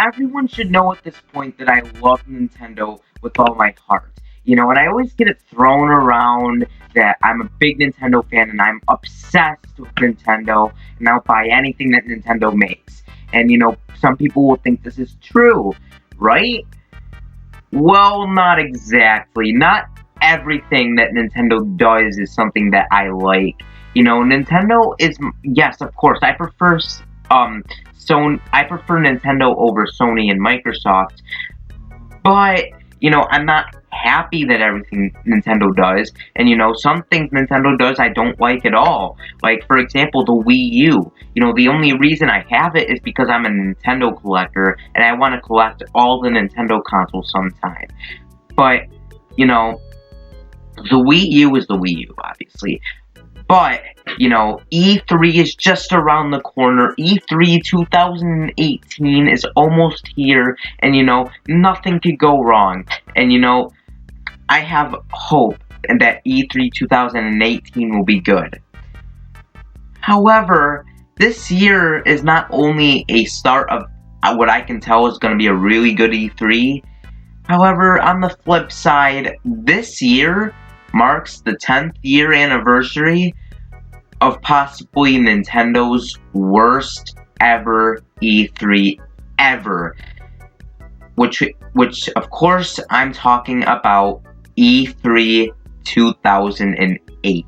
everyone should know at this point that I love Nintendo with all my heart. You know, and I always get it thrown around that I'm a big Nintendo fan and I'm obsessed with Nintendo and I'll buy anything that Nintendo makes. And, you know, some people will think this is true, right? Well, not exactly. Not everything that Nintendo does is something that I like. You know, Nintendo is, yes, of course, I prefer Nintendo over Sony and Microsoft, but, you know, I'm not happy that everything Nintendo does, and, you know, some things Nintendo does I don't like at all. Like, for example, the Wii U. You know, the only reason I have it is because I'm a Nintendo collector, and I want to collect all the Nintendo consoles sometime. But, you know, the Wii U is the Wii U, obviously. But, you know, E3 is just around the corner. E3 2018 is almost here. And, you know, nothing could go wrong. And, you know, I have hope that E3 2018 will be good. However, this year is not only a start of what I can tell is going to be a really good E3. However, on the flip side, this year marks the 10th year anniversary of possibly Nintendo's worst ever E3 ever. Which of course I'm talking about E3 2008.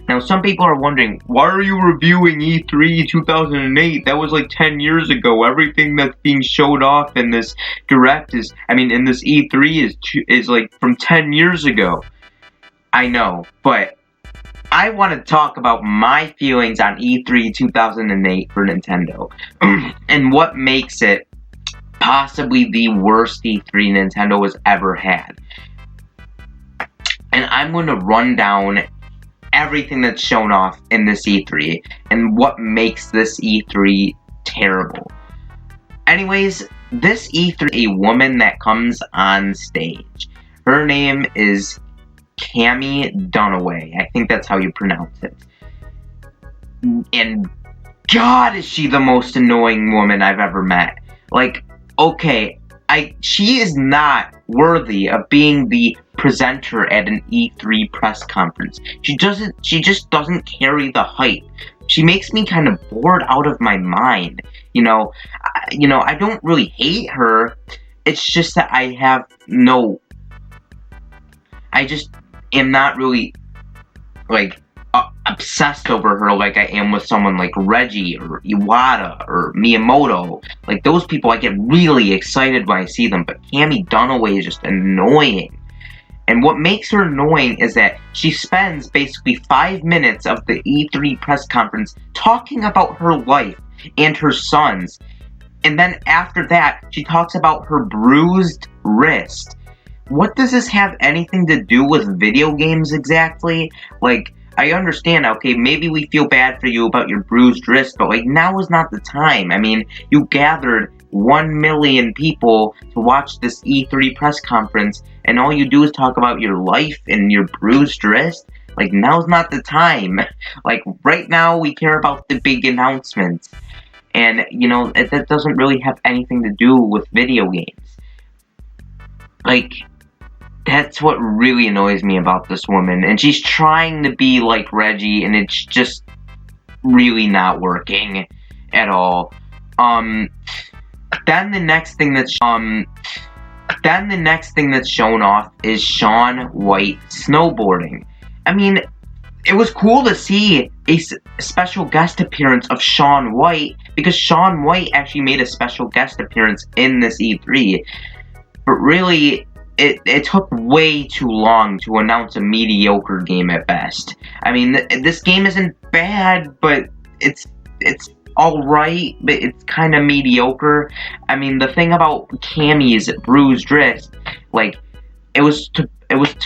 Now some people are wondering, why are you reviewing E3 2008? That was like 10 years ago. Everything that's being showed off in this in this E3 is like from 10 years ago. I know, but I want to talk about my feelings on E3 2008 for Nintendo and what makes it possibly the worst E3 Nintendo has ever had. And I'm going to run down everything that's shown off in this E3 and what makes this E3 terrible. Anyways, this E3, a woman that comes on stage. Her name is Cammie Dunaway. I think that's how you pronounce it. And God, is she the most annoying woman I've ever met. Like, okay, she is not worthy of being the presenter at an E3 press conference. She just doesn't carry the hype. She makes me kind of bored out of my mind. You know, I don't really hate her. It's just that I just am not really, like, obsessed over her like I am with someone like Reggie or Iwata or Miyamoto. Like, those people I get really excited when I see them, but Cammie Dunaway is just annoying. And what makes her annoying is that she spends basically 5 minutes of the E3 press conference talking about her life and her sons. And then after that, she talks about her bruised wrist. What does this have anything to do with video games exactly? Like, I understand, okay, maybe we feel bad for you about your bruised wrist, but, like, now is not the time. I mean, you gathered 1 million people to watch this E3 press conference, and all you do is talk about your life and your bruised wrist? Like, now's not the time. Like, right now, we care about the big announcements. And, you know, that doesn't really have anything to do with video games. Like, that's what really annoys me about this woman. And she's trying to be like Reggie, and it's just really not working at all. Then the next thing that's shown off is Shaun White snowboarding. I mean, it was cool to see a special guest appearance of Shaun White, because Shaun White actually made a special guest appearance in this E3. But really, it took way too long to announce a mediocre game at best. I mean, this game isn't bad, but it's alright, but it's kind of mediocre. I mean, the thing about Cammie's bruised wrist, like, it was to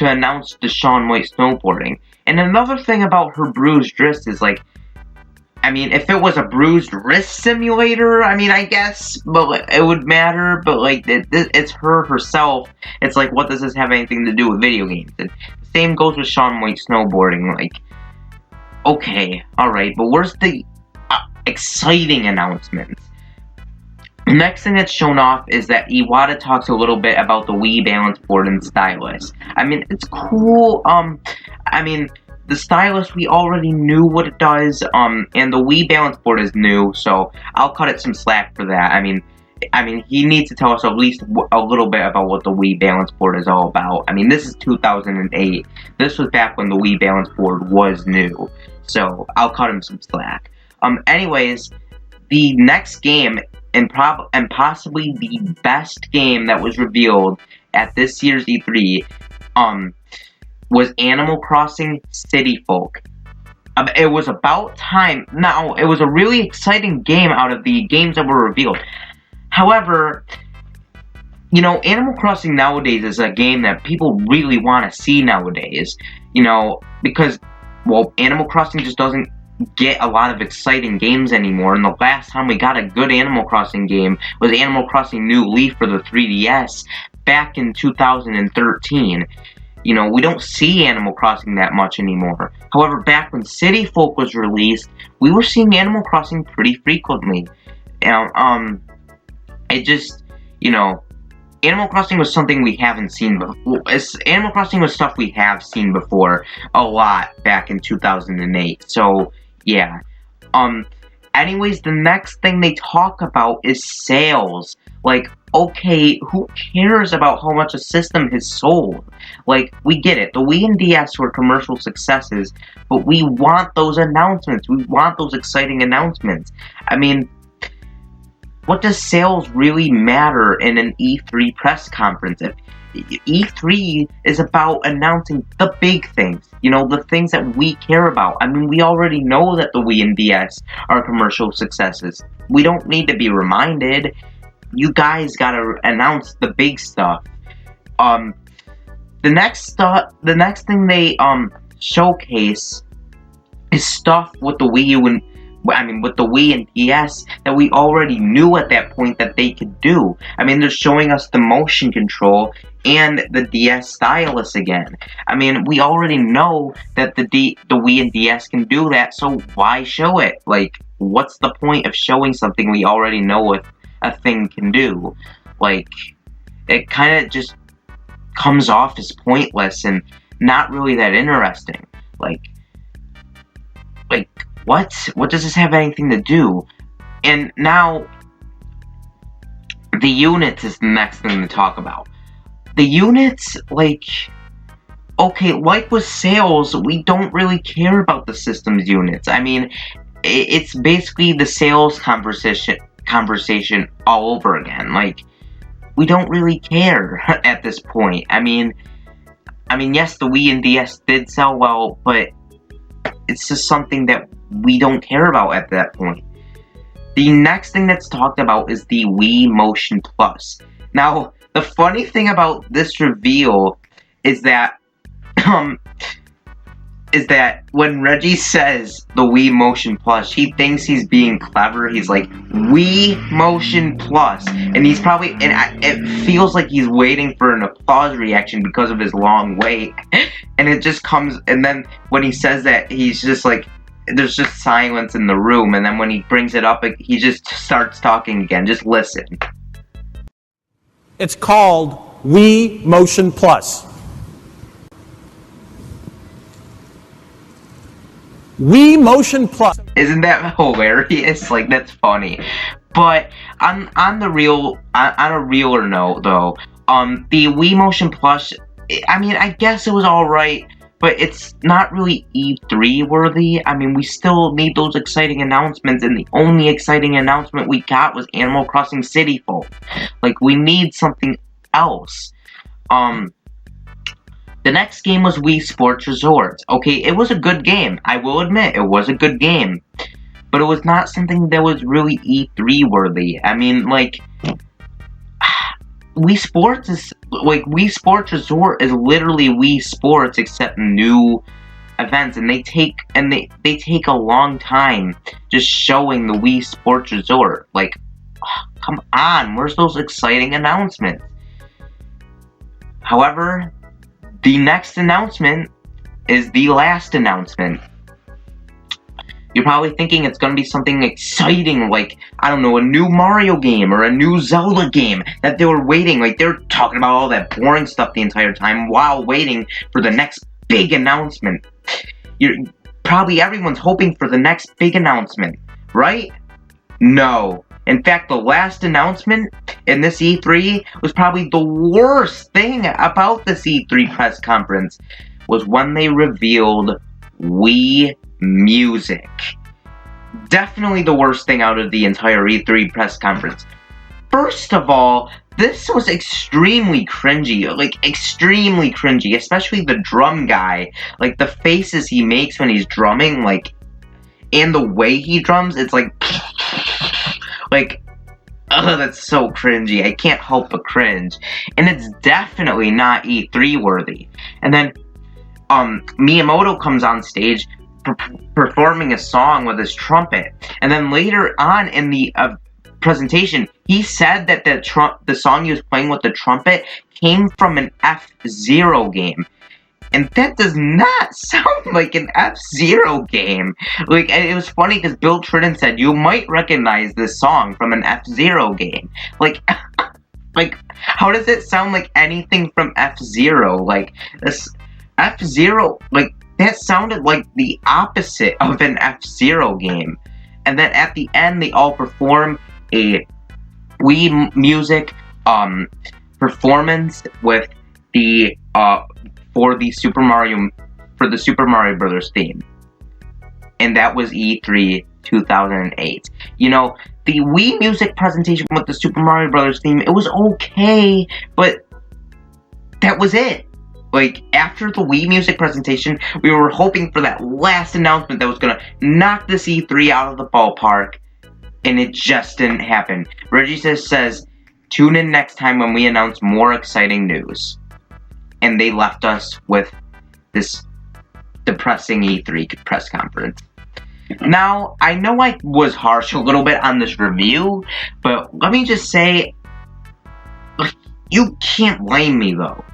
announce the Shaun White snowboarding. And another thing about her bruised wrist is, like, I mean, if it was a bruised wrist simulator, I mean, I guess, but it would matter, but, like, it's her herself. It's like, what does this have anything to do with video games? And the same goes with Shaun White snowboarding. Like, okay, alright, but where's the exciting announcements? The next thing that's shown off is that Iwata talks a little bit about the Wii balance board and stylus. I mean, it's cool. I mean, the stylus, we already knew what it does. And the Wii balance board is new, so I'll cut it some slack for that. I mean, he needs to tell us at least a little bit about what the Wii balance board is all about. I mean, this is 2008. This was back when the Wii balance board was new, so I'll cut him some slack. Anyways, the next game, and possibly the best game that was revealed at this year's E3, was Animal Crossing City Folk. It was about time. Now, it was a really exciting game out of the games that were revealed. However, you know, Animal Crossing nowadays is a game that people really want to see nowadays. You know, because, well, Animal Crossing just doesn't get a lot of exciting games anymore, and the last time we got a good Animal Crossing game was Animal Crossing New Leaf for the 3DS back in 2013. You know, we don't see Animal Crossing that much anymore. However, back when City Folk was released, we were seeing Animal Crossing pretty frequently. It just, you know, Animal Crossing was something we haven't seen before. Animal Crossing was stuff we have seen before a lot back in 2008. So, yeah. Anyways, the next thing they talk about is sales. Like, okay, who cares about how much a system has sold? Like, we get it. The Wii and DS were commercial successes, but we want those announcements. We want those exciting announcements. I mean, what does sales really matter in an E3 press conference? If E3 is about announcing the big things, you know, the things that we care about. I mean, we already know that the Wii and DS are commercial successes. We don't need to be reminded. You guys gotta announce the big stuff. The next thing they showcase is stuff with the Wii U and with the Wii and DS that we already knew at that point that they could do. I mean, they're showing us the motion control and the DS stylus again. I mean, we already know that the Wii and DS can do that, so why show it? Like, what's the point of showing something we already know what a thing can do? Like, it kind of just comes off as pointless and not really that interesting. Like, what? What does this have anything to do? And now, the units is the next thing to talk about. The units, like, okay, like with sales, we don't really care about the system's units. I mean, it's basically the sales conversation all over again. Like, we don't really care at this point. I mean, yes, the Wii and DS did sell well, but it's just something that we don't care about at that point. The next thing that's talked about is the Wii Motion Plus. Now, the funny thing about this reveal is that when Reggie says the Wii Motion Plus, he thinks he's being clever. He's like, Wii Motion Plus. And he's probably, it feels like he's waiting for an applause reaction because of his long wait. And it just comes, and then when he says that, he's just like, there's just silence in the room. And then when he brings it up, he just starts talking again. Just listen. It's called Wii Motion Plus. Wii Motion Plus. Isn't that hilarious? Like, that's funny. But on a realer note, though, the Wii Motion Plus, I mean, I guess it was alright, but it's not really E3 worthy. I mean, we still need those exciting announcements, and the only exciting announcement we got was Animal Crossing City Folk. Like, we need something else. The next game was Wii Sports Resort. Okay, it was a good game. I will admit, it was a good game. But it was not something that was really E3 worthy. I mean, like, Wii Sports Resort is literally Wii Sports except new events, and they take a long time just showing the Wii Sports Resort. Like, come on, where's those exciting announcements? However, the next announcement is the last announcement. You're probably thinking it's gonna be something exciting, like, I don't know, a new Mario game or a new Zelda game that they were waiting. Like, they're talking about all that boring stuff the entire time while waiting for the next big announcement. Probably everyone's hoping for the next big announcement, right? No. In fact, the last announcement in this E3 was probably the worst thing about this E3 press conference, was when they revealed Wii Music. Definitely the worst thing out of the entire E3 press conference. First of all, this was extremely cringy, extremely cringy, especially the drum guy. Like, the faces he makes when he's drumming, and the way he drums, it's that's so cringy. I can't help but cringe. And it's definitely not E3 worthy. And then, Miyamoto comes on stage performing a song with his trumpet. And then later on in the presentation, he said that the song he was playing with the trumpet came from an F-Zero game. And that does not sound like an F-Zero game. It was funny because Bill Trinen said, you might recognize this song from an F-Zero game. How does it sound like anything from F-Zero? This F-Zero, that sounded like the opposite of an F-Zero game. And then at the end, they all perform a Wii Music performance with for the Super Mario Brothers theme. And that was E3 2008. You know, the Wii Music presentation with the Super Mario Brothers theme, it was okay, but that was it. After the Wii Music presentation, we were hoping for that last announcement that was gonna knock this E3 out of the ballpark, and it just didn't happen. Reggie says, tune in next time when we announce more exciting news. And they left us with this depressing E3 press conference. Now, I know I was harsh a little bit on this review, but let me just say, you can't blame me though.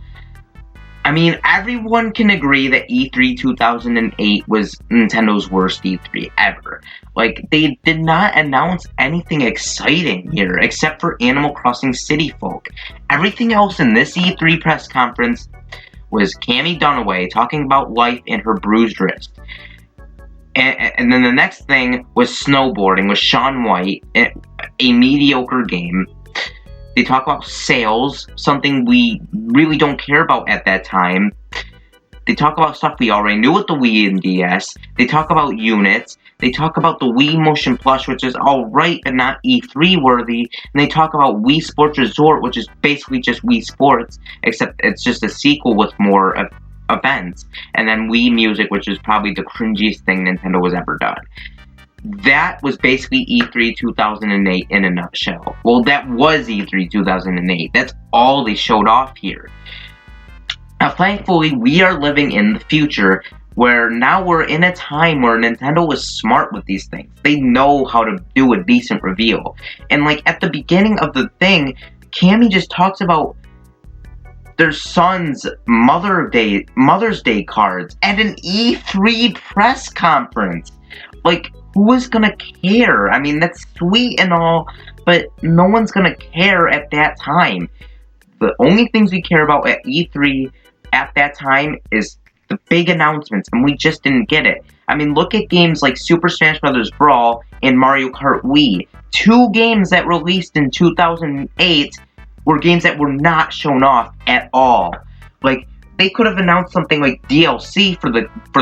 I mean, everyone can agree that E3 2008 was Nintendo's worst E3 ever. They did not announce anything exciting here, except for Animal Crossing City Folk. Everything else in this E3 press conference was Cammie Dunaway talking about life and her bruised wrist. And then the next thing was snowboarding with Shaun White, a mediocre game. They talk about sales, something we really don't care about at that time. They talk about stuff we already knew with the Wii and DS. They talk about units. They talk about the Wii Motion Plus, which is alright, but not E3 worthy. And they talk about Wii Sports Resort, which is basically just Wii Sports, except it's just a sequel with more events. And then Wii Music, which is probably the cringiest thing Nintendo has ever done. That was basically E3 2008 in a nutshell. Well, that was E3 2008. That's all they showed off here. Now, thankfully, we are living in the future, where now we're in a time where Nintendo is smart with these things. They know how to do a decent reveal. And, at the beginning of the thing, Cammie just talks about their son's Mother's Day cards at an E3 press conference. Who is gonna care? I mean, that's sweet and all, but no one's gonna care at that time. The only things we care about at E3 at that time is the big announcements, and we just didn't get it. I mean, look at games like Super Smash Bros. Brawl and Mario Kart Wii. Two games that released in 2008 were games that were not shown off at all. They could have announced something like DLC for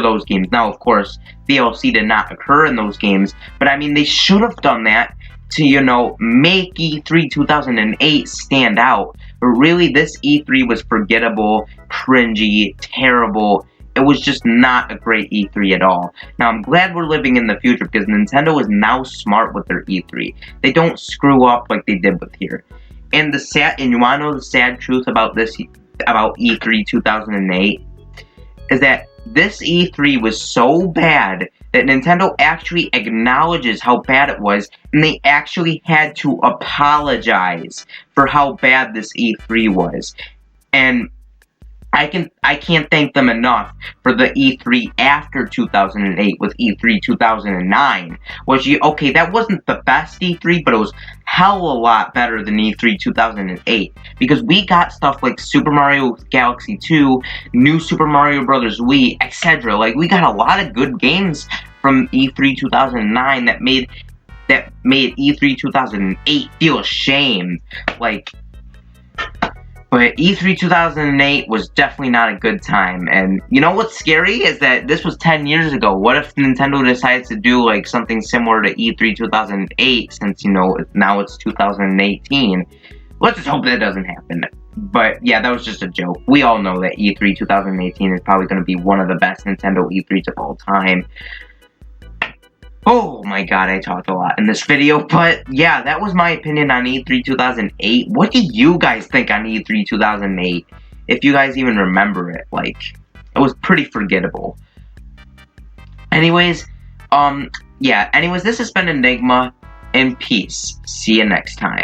those games. Now, of course, DLC did not occur in those games, but I mean, they should have done that to, make E3 2008 stand out. But really, this E3 was forgettable, cringy, terrible. It was just not a great E3 at all. Now, I'm glad we're living in the future because Nintendo is now smart with their E3. They don't screw up like they did with here. And you want to know the sad truth about E3 2008 is that this E3 was so bad that Nintendo actually acknowledges how bad it was, and they actually had to apologize for how bad this E3 was. And I can't thank them enough for the E3 after 2008 with E3 2009. Okay, that wasn't the best E3, but it was hell of a lot better than E3 2008 because we got stuff like Super Mario Galaxy 2, New Super Mario Bros. Wii, etc. Like, we got a lot of good games from E3 2009 that made E3 2008 feel ashamed. But E3 2008 was definitely not a good time, and you know what's scary is that this was 10 years ago. What if Nintendo decides to do like something similar to E3 2008 since, you know, now it's 2018? Let's just hope that doesn't happen. But yeah, that was just a joke. We all know that E3 2018 is probably going to be one of the best Nintendo E3s of all time. Oh my god, I talked a lot in this video, but yeah, that was my opinion on E3 2008. What do you guys think on E3 2008? If you guys even remember it, like, it was pretty forgettable. Anyways, this has been Enigma, and peace. See you next time.